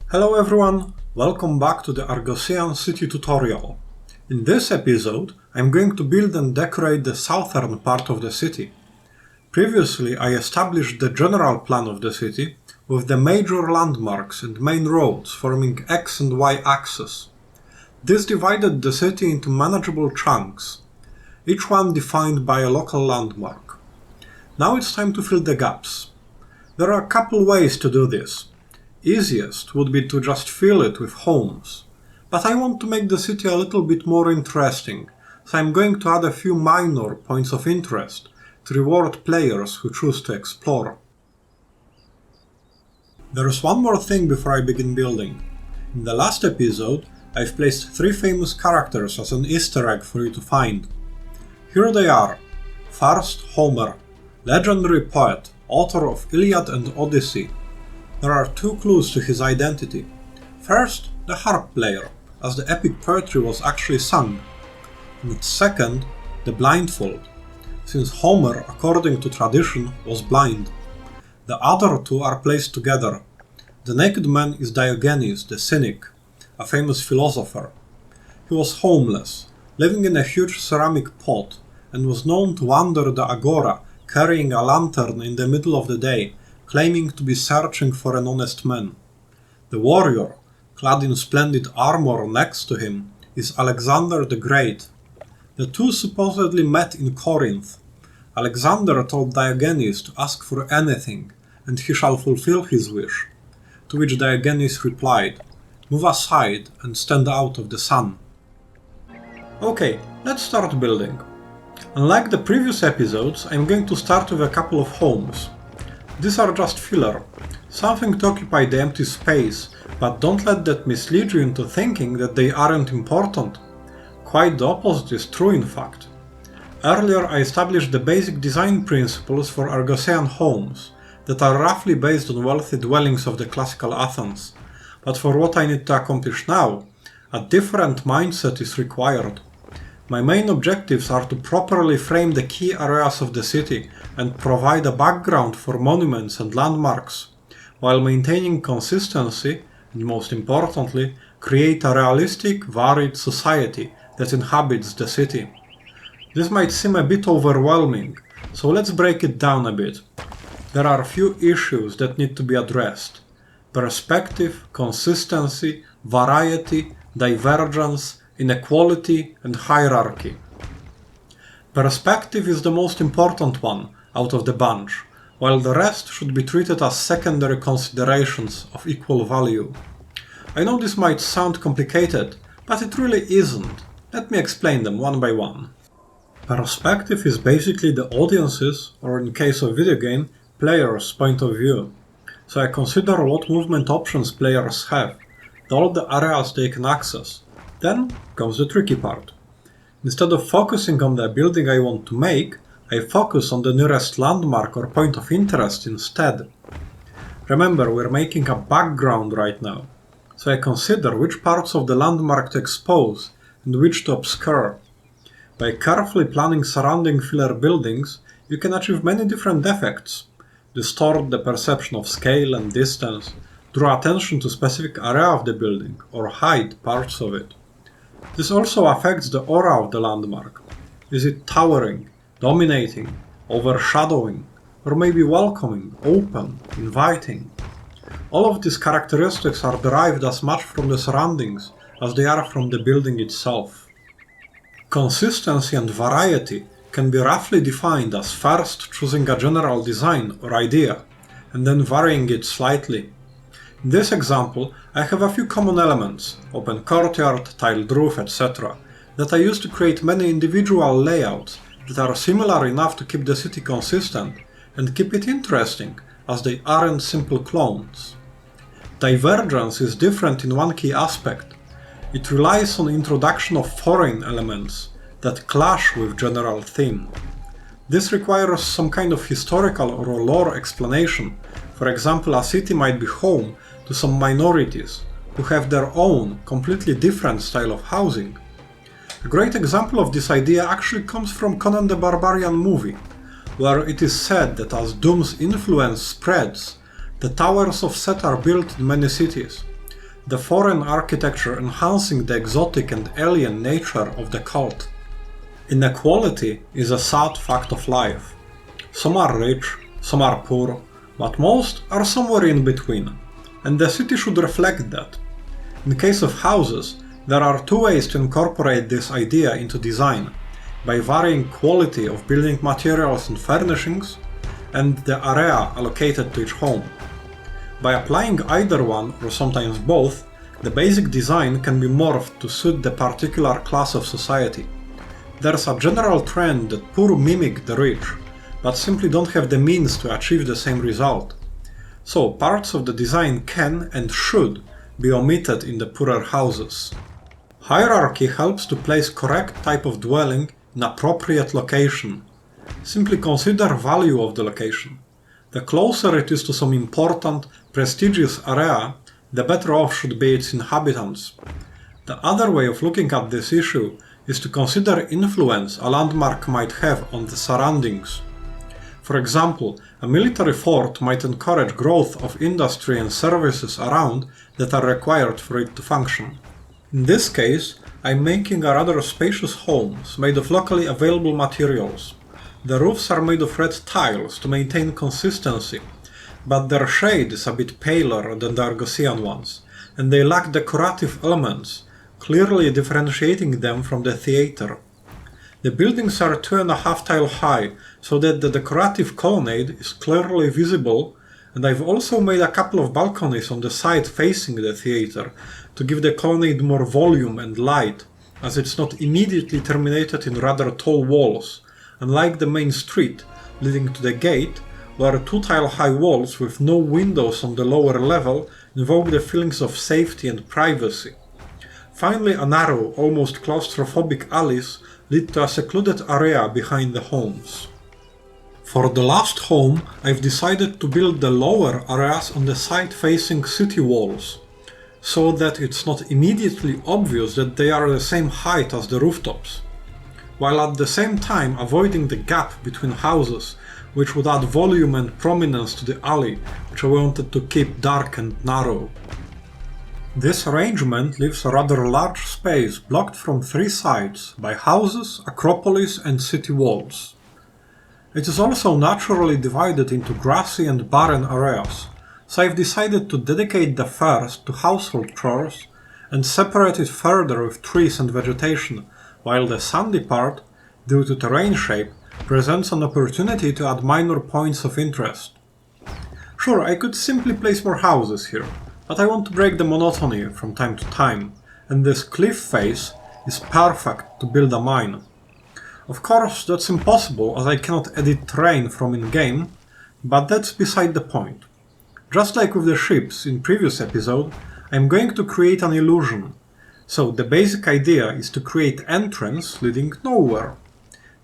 Hello everyone, welcome back to the Argossean city tutorial. In this episode, I'm going to build and decorate the southern part of the city. Previously, I established the general plan of the city with the major landmarks and main roads forming X and Y axes. This divided the city into manageable chunks, each one defined by a local landmark. Now it's time to fill the gaps. There are a couple ways to do this. Easiest would be to just fill it with homes, but I want to make the city a little bit more interesting, so I'm going to add a few minor points of interest to reward players who choose to explore. There is one more thing before I begin building. In the last episode, I've placed 3 famous characters as an Easter egg for you to find. Here they are. First, Homer, legendary poet, author of Iliad and Odyssey. There are 2 clues to his identity. First, the harp player, as the epic poetry was actually sung. And second, the blindfold, since Homer, according to tradition, was blind. The other 2 are placed together. The naked man is Diogenes, the cynic, a famous philosopher. He was homeless, living in a huge ceramic pot, and was known to wander the agora carrying a lantern in the middle of the day, claiming to be searching for an honest man. The warrior, clad in splendid armor next to him, is Alexander the Great. The 2 supposedly met in Corinth. Alexander told Diogenes to ask for anything, and he shall fulfill his wish. To which Diogenes replied, "Move aside and stand out of the sun." Okay, let's start building. Unlike the previous episodes, I'm going to start with a couple of homes. These are just filler, something to occupy the empty space, but don't let that mislead you into thinking that they aren't important. Quite the opposite is true in fact. Earlier I established the basic design principles for Argossean homes, that are roughly based on wealthy dwellings of the classical Athens, but for what I need to accomplish now, a different mindset is required. My main objectives are to properly frame the key areas of the city and provide a background for monuments and landmarks, while maintaining consistency and, most importantly, create a realistic, varied society that inhabits the city. This might seem a bit overwhelming, so let's break it down a bit. There are a few issues that need to be addressed: perspective, consistency, variety, divergence, inequality, and hierarchy. Perspective is the most important one out of the bunch, while the rest should be treated as secondary considerations of equal value. I know this might sound complicated, but it really isn't. Let me explain them one by one. Perspective is basically the audience's, or in case of video game, player's point of view. So I consider what movement options players have, all the areas they can access. Then comes the tricky part. Instead of focusing on the building I want to make, I focus on the nearest landmark or point of interest instead. Remember, we're making a background right now, so I consider which parts of the landmark to expose and which to obscure. By carefully planning surrounding filler buildings, you can achieve many different effects: distort the perception of scale and distance, draw attention to a specific area of the building, or hide parts of it. This also affects the aura of the landmark. Is it towering, dominating, overshadowing, or maybe welcoming, open, inviting? All of these characteristics are derived as much from the surroundings as they are from the building itself. Consistency and variety can be roughly defined as first choosing a general design or idea, and then varying it slightly. In this example, I have a few common elements, open courtyard, tiled roof, etc., that I use to create many individual layouts that are similar enough to keep the city consistent and keep it interesting, as they aren't simple clones. Divergence is different in one key aspect. It relies on the introduction of foreign elements that clash with general theme. This requires some kind of historical or lore explanation. For example, a city might be home to some minorities who have their own, completely different style of housing. A great example of this idea actually comes from Conan the Barbarian movie, where it is said that as Doom's influence spreads, the towers of Set are built in many cities, the foreign architecture enhancing the exotic and alien nature of the cult. Inequality is a sad fact of life. Some are rich, some are poor, but most are somewhere in between, and the city should reflect that. In the case of houses, there are two ways to incorporate this idea into design, by varying quality of building materials and furnishings, and the area allocated to each home. By applying either one, or sometimes both, the basic design can be morphed to suit the particular class of society. There's a general trend that poor mimic the rich, but simply don't have the means to achieve the same result. So parts of the design can and should be omitted in the poorer houses. Hierarchy helps to place correct type of dwelling in appropriate location. Simply consider value of the location. The closer it is to some important, prestigious area, the better off should be its inhabitants. The other way of looking at this issue is to consider influence a landmark might have on the surroundings. For example, a military fort might encourage growth of industry and services around that are required for it to function. In this case, I'm making a rather spacious homes made of locally available materials. The roofs are made of red tiles to maintain consistency, but their shade is a bit paler than the Argossean ones, and they lack decorative elements, clearly differentiating them from the theatre. The buildings are 2.5 tile high, so that the decorative colonnade is clearly visible, and I've also made a couple of balconies on the side facing the theatre, to give the colonnade more volume and light, as it's not immediately terminated in rather tall walls, unlike the main street leading to the gate, where 2 tile high walls with no windows on the lower level invoke the feelings of safety and privacy. Finally, a narrow, almost claustrophobic alleys lead to a secluded area behind the homes. For the last home, I've decided to build the lower areas on the side facing city walls, so that it's not immediately obvious that they are the same height as the rooftops, while at the same time avoiding the gap between houses, which would add volume and prominence to the alley, which I wanted to keep dark and narrow. This arrangement leaves a rather large space blocked from 3 sides by houses, acropolis and city walls. It is also naturally divided into grassy and barren areas, so I've decided to dedicate the first to household chores and separate it further with trees and vegetation, while the sandy part, due to terrain shape, presents an opportunity to add minor points of interest. Sure, I could simply place more houses here, but I want to break the monotony from time to time, and this cliff face is perfect to build a mine. Of course, that's impossible as I cannot edit terrain from in-game, but that's beside the point. Just like with the ships in previous episode, I'm going to create an illusion. So the basic idea is to create entrance leading nowhere.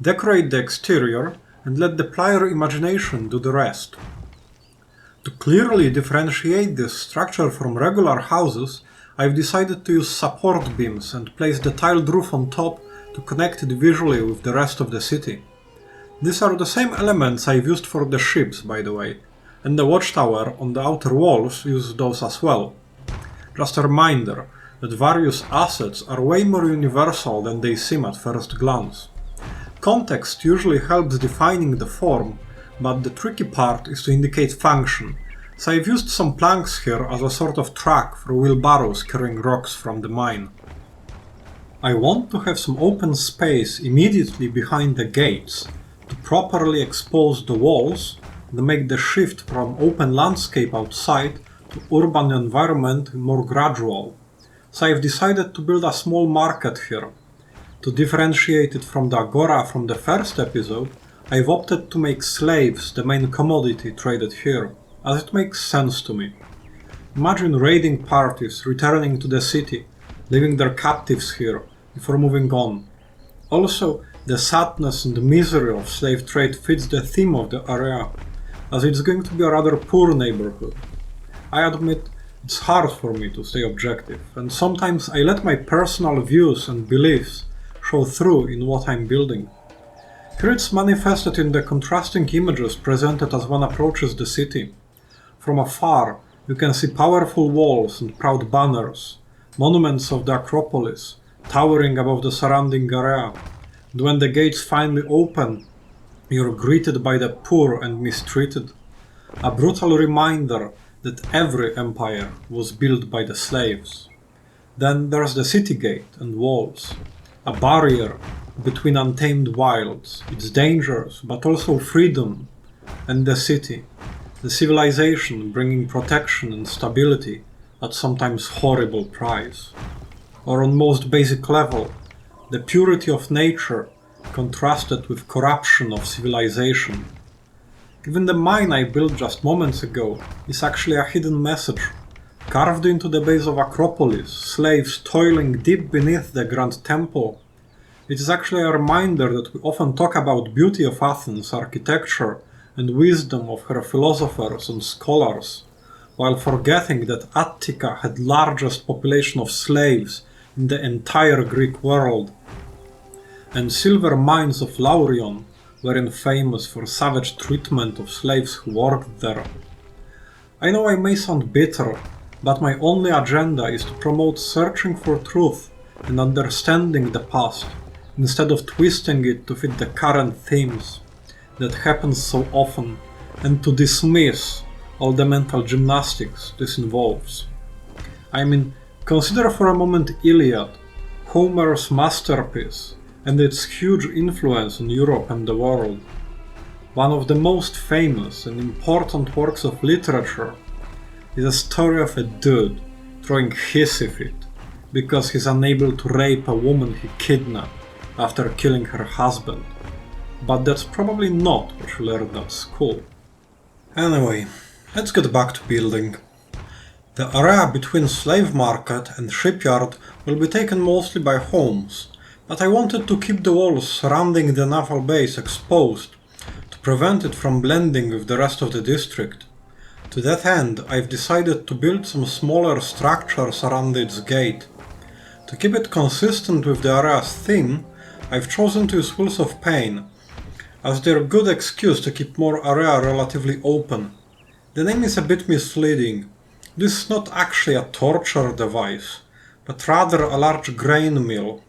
Decorate the exterior and let the player imagination do the rest. To clearly differentiate this structure from regular houses, I've decided to use support beams and place the tiled roof on top to connect it visually with the rest of the city. These are the same elements I've used for the ships, by the way, and the watchtower on the outer walls uses those as well. Just a reminder that various assets are way more universal than they seem at first glance. Context usually helps defining the form, but the tricky part is to indicate function, so I've used some planks here as a sort of track for wheelbarrows carrying rocks from the mine. I want to have some open space immediately behind the gates to properly expose the walls and make the shift from open landscape outside to urban environment more gradual. So I've decided to build a small market here. To differentiate it from the agora from the first episode, I've opted to make slaves the main commodity traded here, as it makes sense to me. Imagine raiding parties returning to the city, leaving their captives here before moving on. Also, the sadness and misery of slave trade fits the theme of the area, as it's going to be a rather poor neighborhood. I admit it's hard for me to stay objective, and sometimes I let my personal views and beliefs show through in what I'm building. Here it's manifested in the contrasting images presented as one approaches the city. From afar, You can see powerful walls and proud banners, monuments of the Acropolis, towering above the surrounding area, and when the gates finally open, you're greeted by the poor and mistreated. A brutal reminder that every empire was built by the slaves. Then there's the city gate and walls, a barrier between untamed wilds, its dangers, but also freedom, and the city, the civilization bringing protection and stability at sometimes horrible price. Or on most basic level, the purity of nature contrasted with corruption of civilization. Even the mine I built just moments ago is actually a hidden message. Carved into the base of Acropolis, slaves toiling deep beneath the Grand Temple. It is actually a reminder that we often talk about beauty of Athens' architecture and wisdom of her philosophers and scholars, while forgetting that Attica had largest population of slaves in the entire Greek world, and silver mines of Laurion were famous for savage treatment of slaves who worked there. I know I may sound bitter, but my only agenda is to promote searching for truth and understanding the past, instead of twisting it to fit the current themes that happens so often, and to dismiss all the mental gymnastics this involves. I mean, consider for a moment Iliad, Homer's masterpiece, and its huge influence on Europe and the world. One of the most famous and important works of literature is a story of a dude throwing hissy fit because he's unable to rape a woman he kidnapped after killing her husband. But that's probably not what you learned at school. Anyway, let's get back to building. The area between Slave Market and Shipyard will be taken mostly by homes, but I wanted to keep the walls surrounding the naval base exposed to prevent it from blending with the rest of the district. To that end, I've decided to build some smaller structures around its gate. To keep it consistent with the area's theme, I've chosen to use Wheels of Pain, as they're a good excuse to keep more area relatively open. The name is a bit misleading. This is not actually a torture device, but rather a large grain mill.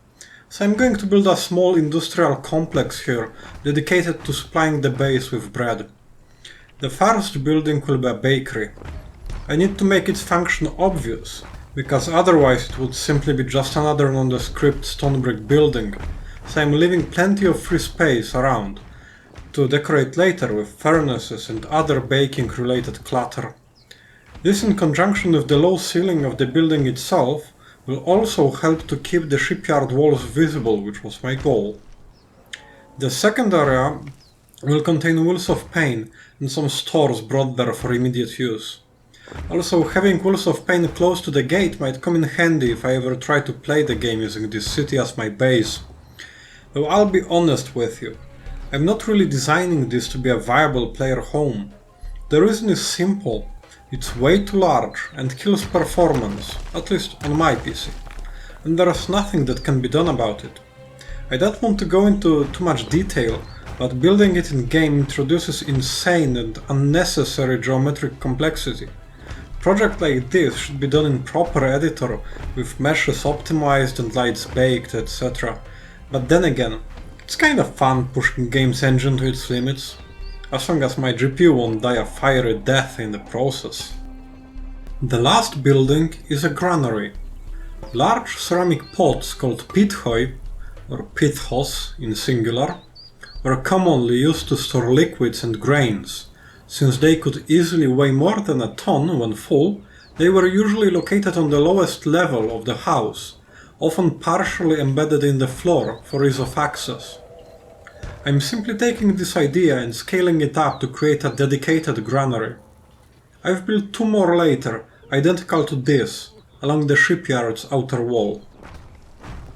So I'm going to build a small industrial complex here, dedicated to supplying the base with bread. The first building will be a bakery. I need to make its function obvious, because otherwise it would simply be just another nondescript stone brick building, so I'm leaving plenty of free space around to decorate later with furnaces and other baking related clutter. This, in conjunction with the low ceiling of the building itself, will also help to keep the shipyard walls visible, which was my goal. The second area will contain Wheels of Pain and some stores brought there for immediate use. Also, having Wheels of Pain close to the gate might come in handy if I ever try to play the game using this city as my base. Though I'll be honest with you, I'm not really designing this to be a viable player home. The reason is simple. It's way too large and kills performance, at least on my PC, and there's nothing that can be done about it. I don't want to go into too much detail, but building it in-game introduces insane and unnecessary geometric complexity. A project like this should be done in proper editor, with meshes optimized and lights baked, etc. But then again, it's kind of fun pushing game's engine to its limits, as long as my GPU won't die a fiery death in the process. The last building is a granary. Large ceramic pots called pithoi, or pithos in singular, were commonly used to store liquids and grains. Since they could easily weigh more than a ton when full, they were usually located on the lowest level of the house, often partially embedded in the floor for ease of access. I'm simply taking this idea and scaling it up to create a dedicated granary. I've built two more later, identical to this, along the shipyard's outer wall.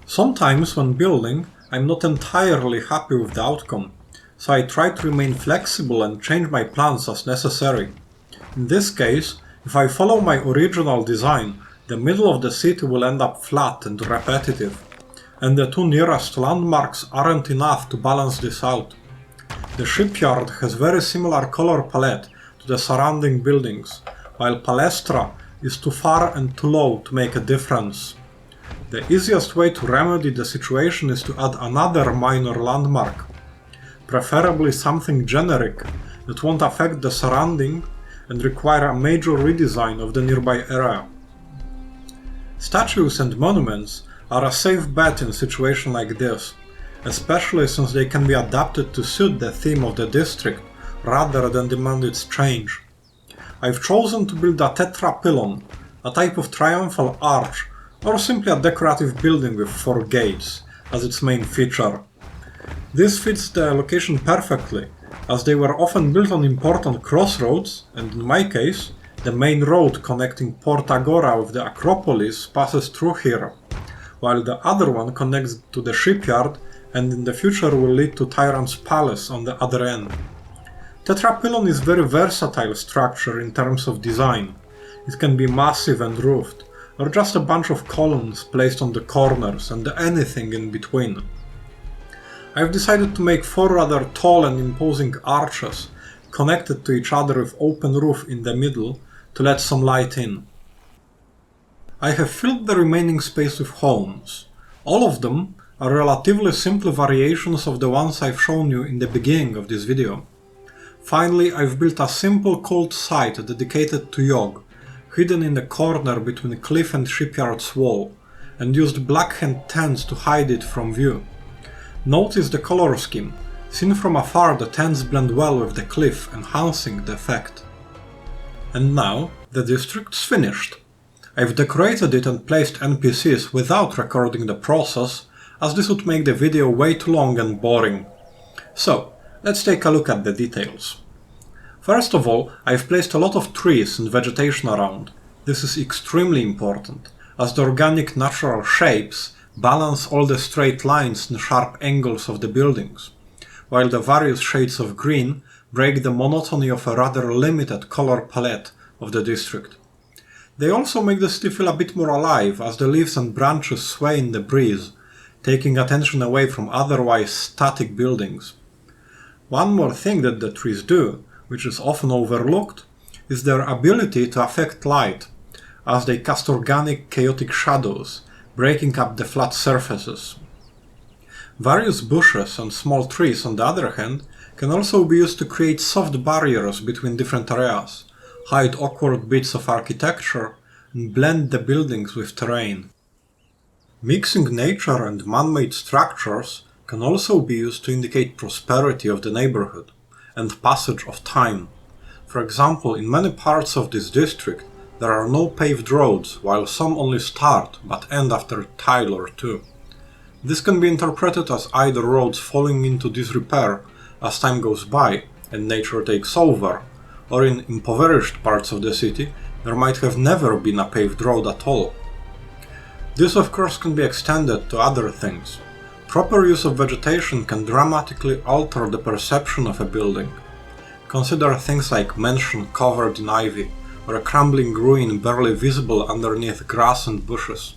Sometimes when building, I'm not entirely happy with the outcome, so I try to remain flexible and change my plans as necessary. In this case, if I follow my original design, the middle of the city will end up flat and repetitive, and the two nearest landmarks aren't enough to balance this out. The shipyard has very similar color palette to the surrounding buildings, while palestra is too far and too low to make a difference. The easiest way to remedy the situation is to add another minor landmark, preferably something generic that won't affect the surrounding and require a major redesign of the nearby area. Statues and monuments are a safe bet in a situation like this, especially since they can be adapted to suit the theme of the district rather than demand its change. I've chosen to build a tetrapylon, a type of triumphal arch, or simply a decorative building with 4 gates, as its main feature. This fits the location perfectly, as they were often built on important crossroads, and in my case, the main road connecting Port Agora with the Acropolis passes through here, while the other one connects to the shipyard and in the future will lead to Tyrant's Palace on the other end. Tetrapylon is a very versatile structure in terms of design. It can be massive and roofed, or just a bunch of columns placed on the corners and anything in between. I've decided to make 4 rather tall and imposing arches, connected to each other with open roof in the middle to let some light in. I have filled the remaining space with homes. All of them are relatively simple variations of the ones I've shown you in the beginning of this video. Finally, I've built a simple cold site dedicated to Yogg, hidden in the corner between cliff and shipyard's wall, and used blackhand tents to hide it from view. Notice the color scheme. Seen from afar, the tents blend well with the cliff, enhancing the effect. And now, the district's finished. I've decorated it and placed NPCs without recording the process, as this would make the video way too long and boring. So, let's take a look at the details. First of all, I've placed a lot of trees and vegetation around. This is extremely important, as the organic natural shapes balance all the straight lines and sharp angles of the buildings, while the various shades of green break the monotony of a rather limited color palette of the district. They also make the city feel a bit more alive, as the leaves and branches sway in the breeze, taking attention away from otherwise static buildings. One more thing that the trees do, which is often overlooked, is their ability to affect light, as they cast organic, chaotic shadows, breaking up the flat surfaces. Various bushes and small trees, on the other hand, can also be used to create soft barriers between different areas, hide awkward bits of architecture, and blend the buildings with terrain. Mixing nature and man-made structures can also be used to indicate prosperity of the neighborhood and passage of time. For example, in many parts of this district, there are no paved roads, while some only start but end after a tile or 2. This can be interpreted as either roads falling into disrepair as time goes by and nature takes over, or in impoverished parts of the city there might have never been a paved road at all. This of course can be extended to other things. Proper use of vegetation can dramatically alter the perception of a building. Consider things like mansion covered in ivy, or a crumbling ruin barely visible underneath grass and bushes.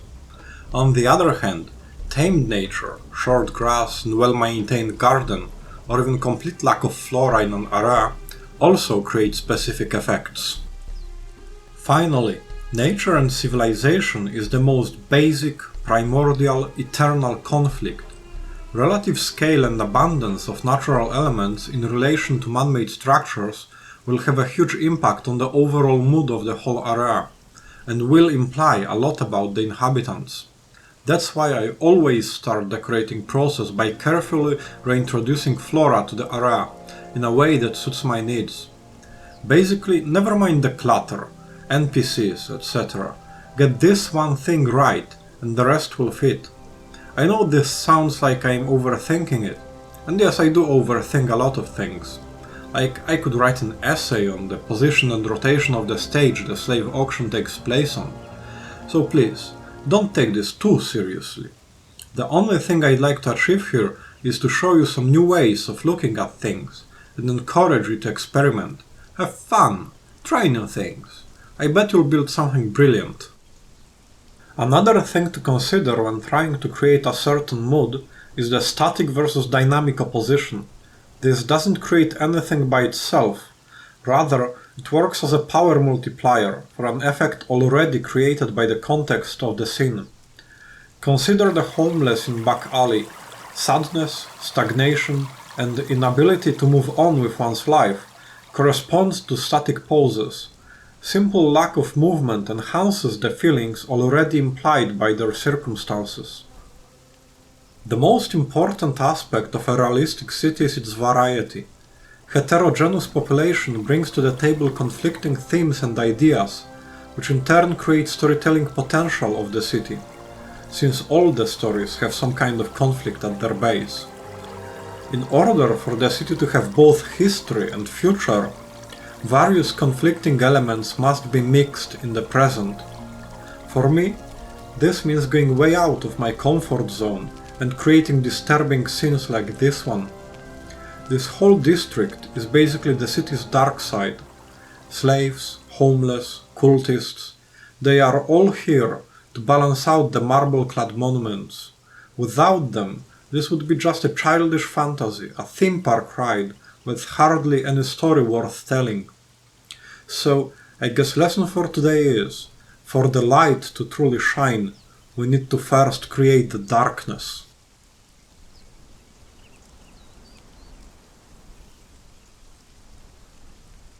On the other hand, tamed nature, short grass and well-maintained garden, or even complete lack of flora in an area, also create specific effects. Finally, nature and civilization is the most basic, primordial, eternal conflict. Relative scale and abundance of natural elements in relation to man-made structures will have a huge impact on the overall mood of the whole area, and will imply a lot about the inhabitants. That's why I always start the decorating process by carefully reintroducing flora to the area in a way that suits my needs. Basically, never mind the clutter, NPCs, etc. Get this one thing right, and the rest will fit. I know this sounds like I'm overthinking it, and yes, I do overthink a lot of things. Like, I could write an essay on the position and rotation of the stage the slave auction takes place on. So please, don't take this too seriously. The only thing I'd like to achieve here is to show you some new ways of looking at things, and encourage you to experiment. Have fun, try new things. I bet you'll build something brilliant. Another thing to consider when trying to create a certain mood is the static versus dynamic opposition. This doesn't create anything by itself, rather it It works as a power multiplier for an effect already created by the context of the scene. Consider the homeless in back alley. Sadness, stagnation, and the inability to move on with one's life corresponds to static poses. Simple lack of movement enhances the feelings already implied by their circumstances. The most important aspect of a realistic city is its variety. Heterogeneous population brings to the table conflicting themes and ideas, which in turn create storytelling potential of the city, since all the stories have some kind of conflict at their base. In order for the city to have both history and future, various conflicting elements must be mixed in the present. For me, this means going way out of my comfort zone and creating disturbing scenes like this one. This whole district is basically the city's dark side. Slaves, homeless, cultists, they are all here to balance out the marble-clad monuments. Without them, this would be just a childish fantasy, a theme park ride with hardly any story worth telling. So, I guess lesson for today is, for the light to truly shine, we need to first create the darkness.